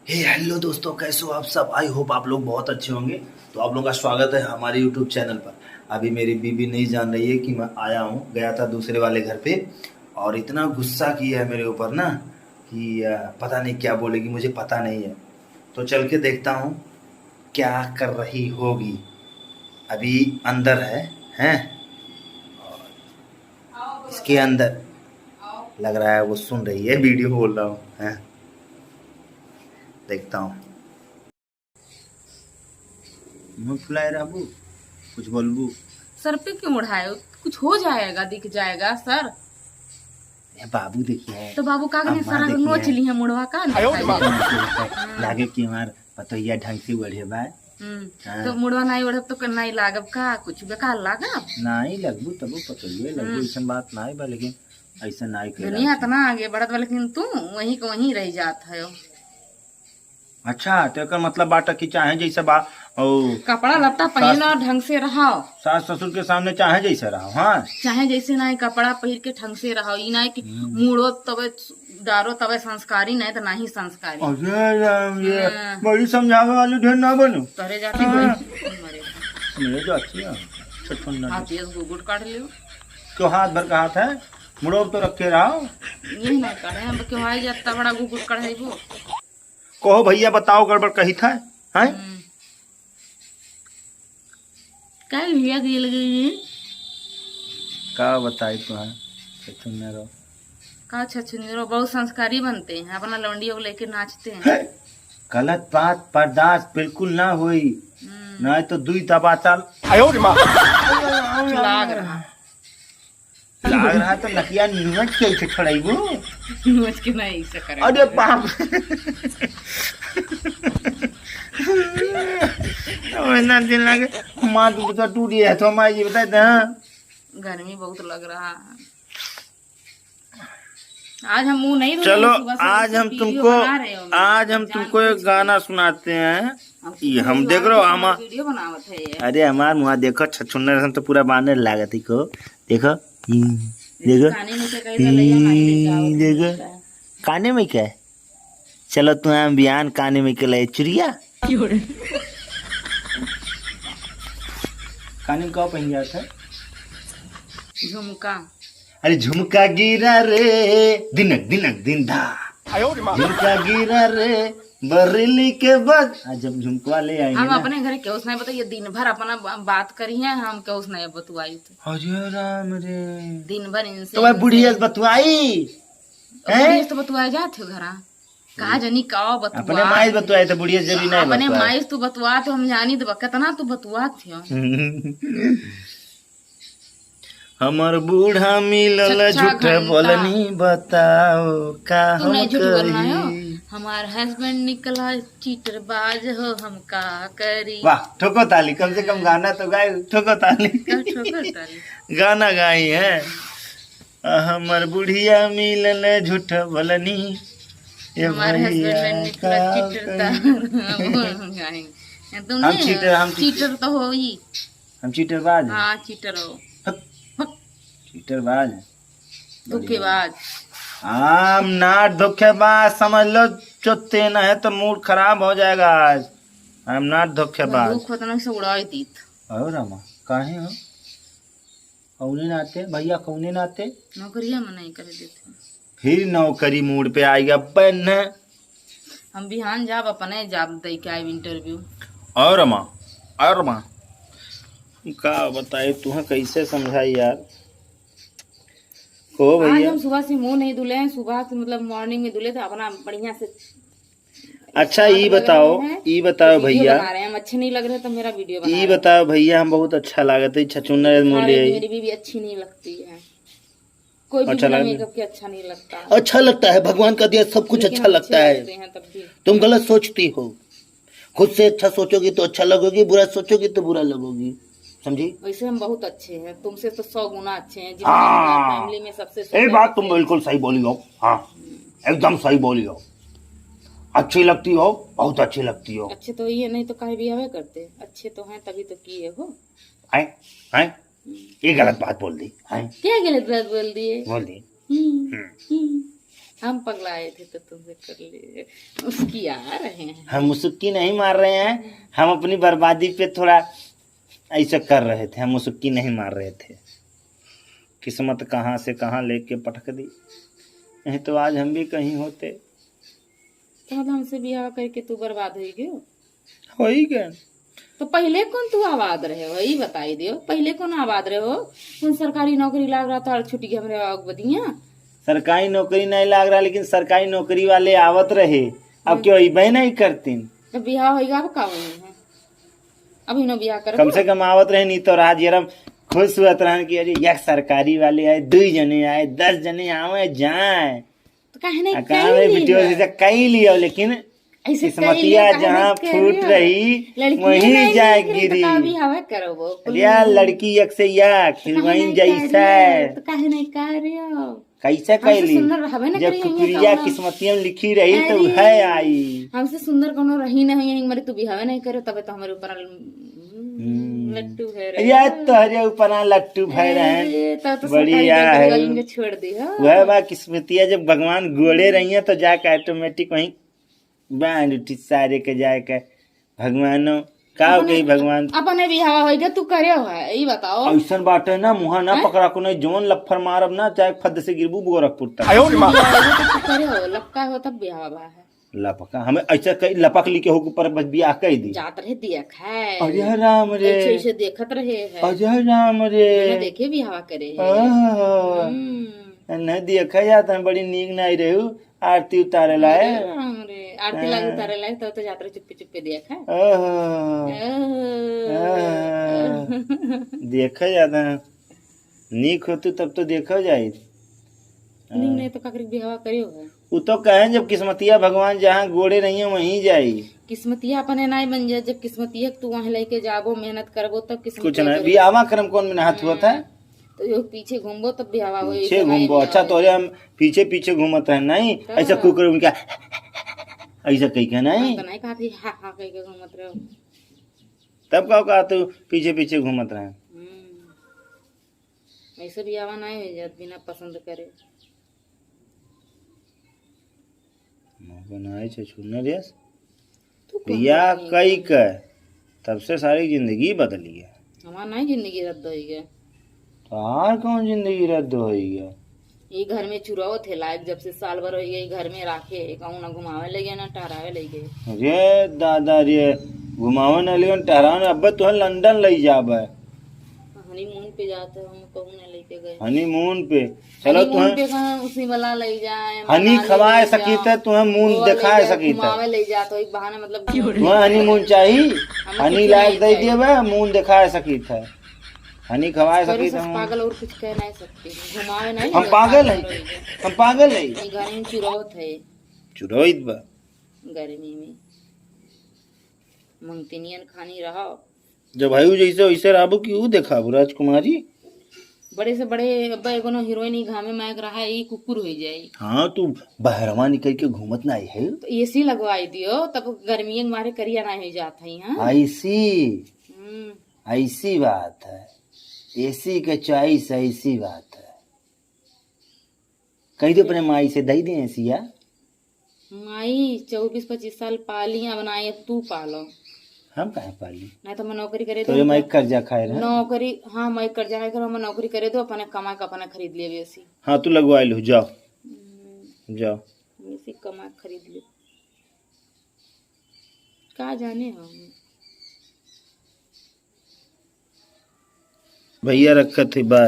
Hello दोस्तों, कैसे हो आप सब। आई होप आप लोग बहुत अच्छे होंगे। तो आप लोगों का स्वागत है हमारे यूट्यूब चैनल पर। अभी मेरी बीबी नहीं जान रही है कि मैं आया हूँ, गया था दूसरे वाले घर पे। और इतना गुस्सा किया है मेरे ऊपर ना कि पता नहीं क्या बोलेगी, मुझे पता नहीं है। तो चल के देखता हूँ क्या कर रही होगी। अभी अंदर है हैं इसके अंदर लग रहा है वो सुन रही है, वीडियो बोल रहा हूँ हैं। देखता हूँ। मुँह फुलाए रहबू, कुछ बोलबू। सर पे क्यों उड़ाए? कुछ हो जाएगा, दिख जाएगा सर। बाबू देखिए, तो बाबू का ने अम्मा सारा देखिए, नोच ली है मुड़वा का लागे कि हमार पतोहिया ढंग से बढ़े बा। तो मुड़वा नहीं उड़ब तो नहीं लागब का, कुछ बेकार लागब नहीं लगबू तबो पतोहिया लगबू, ऐसा बात नहीं बा। लेकिन ऐसा नहीं कर दुनिया इतना आगे बढ़त बा, लेकिन तू वहीं को वहीं रह जात है। अच्छा तो एकर मतलब बाटा कि चाहे जैसे बा ओ कपड़ा लत्ता पहनो ढंग से रहो, सास ससुर के सामने चाहे जैसे रहो। हाँ, चाहे जैसे ना कपड़ा पहिर के ढंग से रहो। ई नहीं कि मुड़ो तबे डारो तबे संस्कारी, नहीं तो नहीं संस्कारी। अरे राम, ये बड़ी समझावे वाली ढेर ना बनू। तरे जाती बड़ी मेरे जो अच्छी है छठुन्ना हाथ ये गुगुट काट लियो। क्यों हाथ भर का हाथ है, मुड़ो तो रखे रहो। ये नहीं करे हम क्यों आई जाता बड़ा गुगुट कढ़ाईबो। कहो भैया बताओ गड़बड़ कही था हैं? कल भैया दिल गई का बताई तो है छठुन्ना रो। का छछुनीरो बहुत संस्कारी बनते हैं, अपना लौंडियों को लेके नाचते हैं। गलत बात बर्दाश्त बिल्कुल ना हुई, नहीं तो दुई दबा चल लाग रहा तो नकिया न्यूज कैसे खड़ाईबू। नोच के नहीं से करे। अरे बाप इतना दिन लगे माँ तो टूट गया तो हमारी जी बताए थे। गर्मी बहुत लग रहा है। आज हम मुंह नहीं चलो सुबह से आज हम वीडियो तुमको बना रहे हो। आज हम तुमको एक गाना सुनाते हैं। ये हम देख रहे हो हम वीडियो बनावत है ये। अरे हमार मुँह देखो छछुन्नर हम तो पूरा बानर लागत ही को देखो देखो काने में से कहीं लैया नहीं देखो काने में क्या है। चलो तुम बयान काने में के लिए चुरिया काने का पहन गया था। झुमका अरे झुमका गिरा रे दिनक दिनक दिन धा, झुमका गिरा रे बरेली के बाद। जब झुमकवा ले आएंगे हम ना, अपने घर के उसने बताइए दिन भर अपना बात करी है, हम के उसने बतुआई थे अरे राम रे। दिन भर इनसे। तो मैं बुढ़िया बतवाई तो बतुआ जाते हो घरा कहा जानी का बतुआ अपने माई बतवाए तो बुढ़िया जरूरी नहीं अपने बतवाए। माई तू बतुआ तो हम जानी तो कितना तू बतुआ थे। हमर बूढ़ा मिलल छच्छा झूठ घंटा। बोलनी बताओ का तू हम नहीं झूठ बोलना है। करी। हमार हस्बैंड निकला चीटर बाज हो, हम का करी। वाह ठोको ताली, कम से कम गाना तो गाए। ठोको ताली ठोकर ताली गाना गाई है। हमर बुढ़िया मिलल झूठ बोलनी ये हमारे भैया हस्बैंड निकला का चीटर करी। तुम हम चीटर तो हो ही। हम चीटरबाज हैं। हाँ चीटर हो, चीटरबाज धोखेबाज। हम ना धोखेबाज समझ लो। चोते ना है तो मूड खराब हो जाएगा आज। हम ना धोखेबाज। बंदूक खोतना से उड़ाई दीत। और रामा काहे हो कौने नाते भैया, कौने नाते नौकरिया में नहीं करे देते। फिर नौकरी मूड पे आएगा बन। हम बिहान जाब अपने जाब दे के आए इंटरव्यू। और रामा और रामा का बताए तुह कैसे समझाई यार। हो आज भैया हम सुबह से मुंह नहीं धुले हैं, सुबह से मतलब मॉर्निंग में धुले थे अपना बढ़िया से। अच्छा ये बताओ भैया, बना रहे हैं हम, अच्छे नहीं लग रहे तो मेरा वीडियो बना ये रहे हैं। बताओ भैया हम बहुत अच्छा लागत है छछुन्नर मोले। मेरी बीवी अच्छी नहीं लगती है, कोई भी अच्छा बिना लगता मेकअप के अच्छा नहीं लगता। अच्छा लगता है, भगवान का दिया सब कुछ लेकिन अच्छा हम लगता अच्छे है। लगते हैं तब भी। तुम गलत सोचती हो, खुद से अच्छा सोचोगी तो अच्छा लगोगी, बुरा सोचोगी तो बुरा लगोगी, समझी। वैसे हम बहुत अच्छे हैं, तुमसे तो 100 गुना अच्छे हैं। हाँ। फैमिली में सबसे ये बात तुम बिल्कुल सही बोली हो। हाँ एकदम सही बोली हो। अच्छी लगती हो, बहुत अच्छी लगती हो। अच्छे तो ये नहीं तो काहे भी हवे करते, अच्छे तो हैं तभी तो किए हो। हैं हैं ये गलत बात बोल दी हैं। क्या गलत बात बोल दिए? बोल दी। हम पगलाए थे तो तुमसे कर लिए, उसकी आ रहे हैं। हम मुसुक्की नहीं मार रहे हैं, हम अपनी बर्बादी पे थोड़ा ऐसा कर रहे थे, हम मुसुक्की नहीं मार रहे थे। किस्मत कहाँ से कहाँ लेके पटक दी, नहीं तो आज हम भी कहीं होते। तो मतलब हमसे ब्याह करके तू बर्बाद हो गयो। हो ही गए। तो पहले कौन तू आबाद रहे हो, यही बताई दियो, पहले कौन आबाद रहे हो? कौन सरकारी नौकरी लाग रहा था छुट्टी के हमरे बदिया। सरकारी नौकरी नहीं लाग रहा, लेकिन सरकारी नौकरी वाले आवत रहे, अब क्यों अबे नहीं करती। तो ब्याह होगा अब का है, अभी न ब्याह कर। कम से कम आवत रहे, नहीं तो राज यार खुश हुआ तरह की अरे यार सरकारी वाले आए, 2 जने आए, 10 जने आवे जाए तो काहे नहीं वीडियो से कई लियो, लेकिन ऐसे किस्मतिया जहाँ फूट रही वहीं जाए गिरी। यार लड़की एक से याक फिर वहीं जैसा तो काहे नहीं कह रहे हो? कैसा कैली जब कुकुरिया किस्मतिया में लिखी रही तो है आई। हमसे सुंदर कोनो रही नहीं है, मरे तू बिहावे नहीं करे तबे तो हमारे ऊपर लट्टू है रे। यार तोहरे ऊपर लट्टू भय रहे, बढ़िया है। छोड़ दी वह बा किस्मतिया जब भगवान गोड़े रही है तो जाके ऑटोमेटिक वहीं बांध उठी सारे के जाके भगवानो का गई भगवान अपने बिहावा होगा तू करे हो है, यही बताओ। ऐसा बात है ना, मुहा ना पकड़ा को नहीं, जोन लफर मारब ना चाहे फद से गिरबू गोरखपुर तक। करे हो लपका हो तब बिहावा है। लपका हमें ऐसा कई लपक ली के हो पर बस बियाह कह दी जात रहे देख है। अजय राम रे ऐसे देखत रहे है, अजय राम रे देखे बिहावा करे नहीं देखा जाता, बड़ी नीक नहीं रही। आरती उतारे लाए, आरती लागे उतारे लाए तो जात्रा चुप्पे चुप्पे देखा देखा जाता नीक होती तब तो देखा जाये, नहीं तो काकरी बिहावा करियो है। वो तो कहे जब किस्मतिया भगवान जहाँ गोड़े रही है वहीं जाई। किस्मतिया अपने नहीं बन जाए, जब किस्मतिया तू वहाँ लेके जाबो मेहनत करबो तब किस्मत कुछ नहीं। बियावा कर्म कौन में हाथ हुआ था, तो यो पीछे घूमबो तब बिहावा हो। पीछे घूमबो अच्छा तो हम पीछे पीछे घूमत है नहीं ऐसा कुकर उनका ऐसा कही के नहीं तो नहीं कहा थी हा हा कह के घूमत रहो, तब कहा तू पीछे पीछे घूमत रहे। ऐसे बिहावा नहीं हो जात बिना पसंद करे। बनाए छे छुना रेस बियाह कई के तब से सारी जिंदगी बदली है। हमार नहीं जिंदगी रद्द हो गया, तार कौन जिंदगी रद्द हो गया। ये घर में चुराओ थे लायक जब से साल भर हो गए घर में राखे, कहूँ ना घुमावे ले गए ना टहरावे ले गए। अरे दादा रे घुमावे न ले टहरावे, अब तो लंदन ले जाबे, हनीमून पे जाते हम कहूँ ना लेके गए। हनीमून पे चलो तुम्हें उसी वाला ले जाए, हनी खवाए सकी थे तुम्हें मून दिखाए सकी थे, घुमावे ले जाते एक बहाने मतलब तुम्हें हनीमून चाहिए, हनी लायक दे दिए मून दिखाए सकी थे, हनी खवाए सकी थे। पागल और कुछ कह नहीं सकते, घुमावे नहीं। हम पागल है, हम पागल है। घर में चुरावत है, चुराइत बा गर्मी में मंगतिनियन खानी रहा जब भाई जैसे वैसे राबू की वो देखा राजकुमारी बड़े से बड़े अब्बा एगो हीरोइन घामे मायक रहा है, कुकुर हो जाए। हाँ तू बहरवा निकल के घूमत नहीं है तो एसी लगवाई दियो तब गर्मी के मारे करिया नहीं हो जाता है। ऐसी बात है, एसी के चॉइस ऐसी बात है। कही दे अपने माई से दई दे एसिया। माई 24-25 साल पाली बनाई, तू पालो हम कहे पाली नहीं तो मैं नौकरी करे तो मैं कर्जा खाए रहा नौकरी। हाँ मैं कर्जा नहीं करो, मैं नौकरी करे दो अपने कमा के अपने खरीद ले एसी। हाँ तू लगवा लो, जाओ जाओ एसी कमा खरीद ले, क्या जाने हम भैया रखा थे बात।